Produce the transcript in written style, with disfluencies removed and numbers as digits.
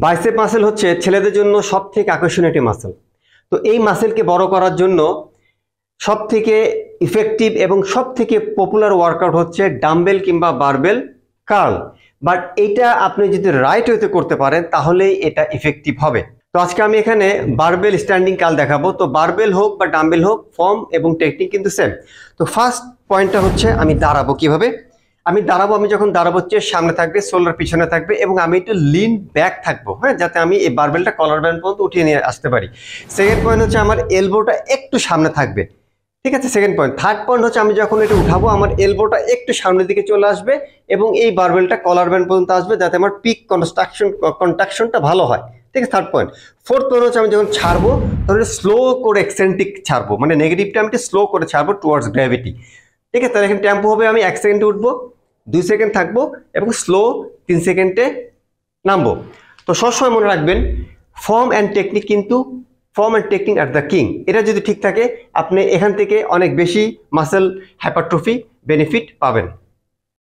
Bicep muscle হচ্ছে ছেলেদের জন্য সবথেকে আকর্ষণীয় একটি মাসেল। তো এই মাসেলকে বড় করার জন্য সবথেকে ইফেক্টিভ এবং সবথেকে পপুলার ওয়ার্কআউট হচ্ছে ডাম্বেল কিংবা বারবেল কার্ল। বাট এটা আপনি যদি রাইট ওয়েতে করতে পারেন তাহলেই এটা ইফেক্টিভ হবে। তো আজকে আমি এখানে বারবেল স্ট্যান্ডিং কার্ল দেখাবো। তো বারবেল হোক বা ডাম্বেল হোক, ফর্ম এবং টেকনিক কিন্তু সেম। তো ফার্স্ট পয়েন্টটা হচ্ছে আমি দাঁড়াবো কিভাবে। আমি যখন দাঁড়াবো চেস্ট সামনে থাকবে, শোল্ডার পিছনে থাকবে এবং আমি একটু লিন ব্যাক থাকবো, হ্যাঁ, যাতে আমি এই বারবেলটা কলার ব্যান্ড পর্যন্ত উঠিয়ে নিয়ে আসতে পারি। সেকেন্ড পয়েন্ট হচ্ছে আমার এলবোটা একটু সামনে থাকবে, ঠিক আছে, সেকেন্ড পয়েন্ট। থার্ড পয়েন্ট হচ্ছে আমি যখন এটা উঠাবো আমার এলবোটা একটু সামনের দিকে চলে আসবে এবং এই বারবেলটা কলার ব্যান্ড পর্যন্ত আসবে, যাতে আমার পিক কন্ট্রাকশনটা ভালো হয়, ঠিক আছে, থার্ড পয়েন্ট। ফোর্থ পয়েন্ট হচ্ছে আমি যখন ছাড়বো তখন স্লো করে এক্সেন্ট্রিক ছাড়বো, মানে নেগেটিভটা আমি স্লো করে ছাড়বো টুয়ার্ডস গ্র্যাভিটি, ঠিক আছে। তাহলে এখানে টেম্পো হবে আমি 1 সেকেন্ডে উঠবো, 2 সেকেন্ড থাকবো এবং স্লো 3 সেকেন্ডে নামবো। তো সবসময় মনে রাখবেন form and technique are the king. এটা যদি ঠিক থাকে আপনি এখান থেকে অনেক বেশি মাসেল হাইপারট্রফি বেনিফিট পাবেন।